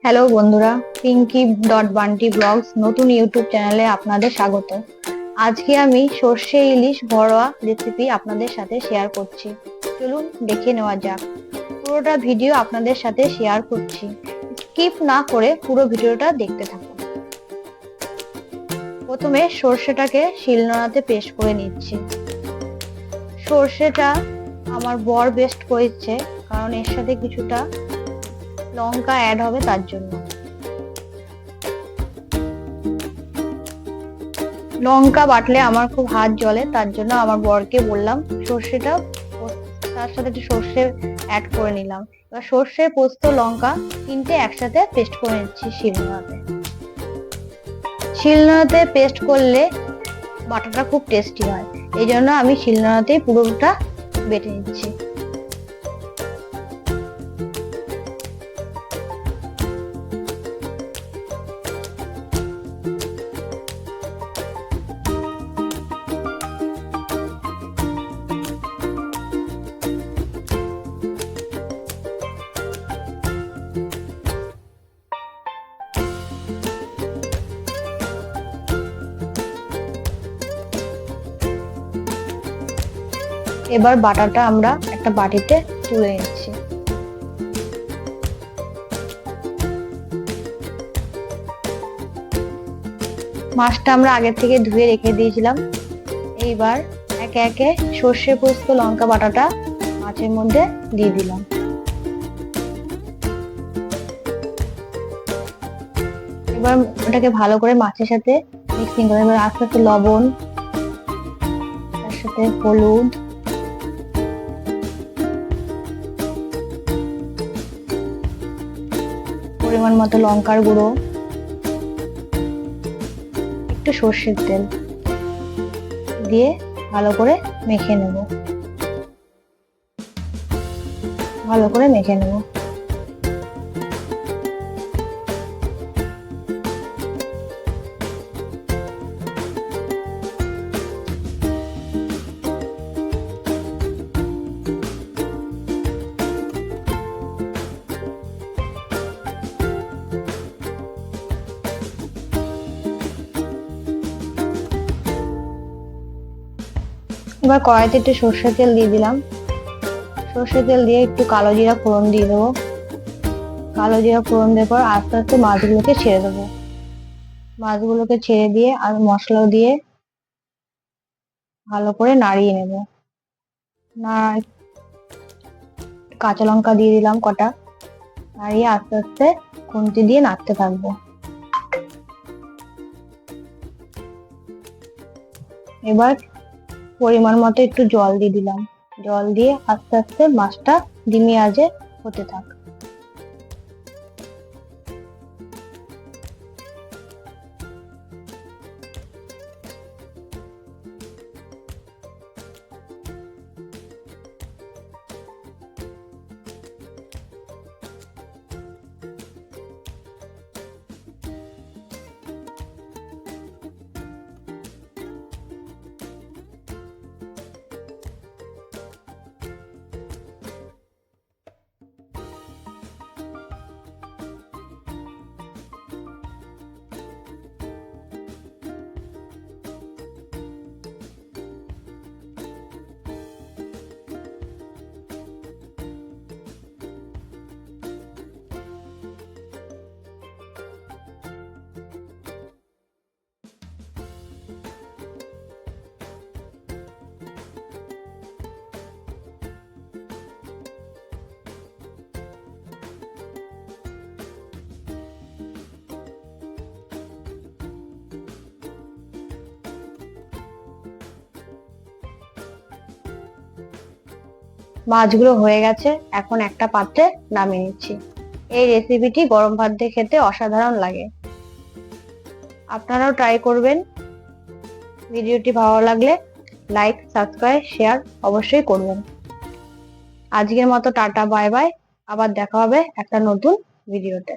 Hello বন্ধুরা, Pinki dot Bunty blogs নতুন YouTube চ্যানেলে আপনাদের স্বাগত। আজকে আমি সর্ষে ইলিশ ঘরোয়া রেসিপি আপনাদের সাথে শেয়ার করছি। চলুন দেখে নেওয়া যাক। পুরোটা ভিডিও আপনাদের সাথে শেয়ার করছি, স্কিপ না করে পুরো ভিডিওটা দেখতে থাকুন। প্রথমে সর্ষেটাকে শিলনোড়াতে পেস্ট করে নিচ্ছি। সর্ষেটা আমার বর বেস্ট করেছে, কারণ এর সাথে কিছুটা লঙ্কা অ্যাড হবে তার জন্য। লঙ্কা বাটলে আমার খুব হাত জ্বলে, তার জন্য আমার বরকে বললাম সর্ষেটা তার সাথে একটু সর্ষে অ্যাড করে নিলাম। এবার সর্ষে, পোস্ত, লঙ্কা তিনটে একসাথে পেস্ট করে নিচ্ছি শিলনোড়াতে। শিলনোড়াতে পেস্ট করলে বাটাটা খুব টেস্টি হয়, এই জন্য আমি শিলনোড়াতেই পুরোটা বেটে নিচ্ছি। এবার বাটাটা আমরা একটা বাটিতে তুলে নিচ্ছি। মাছটা আমরা আগে থেকে ধুয়ে রেখে দিয়েছিলাম। এইবার একে একে সর্ষে, পোস্ত, লঙ্কা বাটাটা মাছের মধ্যে দিয়ে দিলাম। এবার ওটাকে ভালো করে মাছের সাথে মিক্সিং করে, এবার আস্তে আস্তে লবণ, তার সাথে হলুদ, পরিমাণ মতো লঙ্কার গুঁড়ো, একটু সর্ষের তেল দিয়ে ভালো করে মেখে নেব। ভালো করে মেখে নেব। এবার কড়াইতে একটু সর্ষের তেল দিয়ে দিলাম। সর্ষের তেল দিয়ে একটু কালো জিরা ফোড়ন দিয়ে দেবো। কালো জিরা ফোড়ন দেওয়ার পর আস্তে আস্তে মাছগুলোকে ছেড়ে দেবো। মাছগুলোকে ছেড়ে দিয়ে আর মশলা দিয়ে ভালো করে নাড়িয়ে নেব। কাঁচা লঙ্কা দিয়ে দিলাম কটা, নাড়িয়ে আস্তে আস্তে খুন্তি দিয়ে নাড়তে থাকবো। এবার পরিমাণ মতো একটু জল দিয়ে দিলাম। জল দিয়ে আস্তে আস্তে মাছটা ডিমি আঁচে হতে থাক। মাছগুলো হয়ে গেছে, এখন একটা পাত্রে নামিয়ে নিচ্ছি। এই রেসিপিটি গরম ভাত দিয়ে খেতে অসাধারণ লাগে। আপনারাও ট্রাই করবেন। ভিডিওটি ভালো লাগলে লাইক, সাবস্ক্রাইব, শেয়ার অবশ্যই করবেন। আজকের মতো টাটা, বাই বাই। আবার দেখা হবে একটা নতুন ভিডিওতে।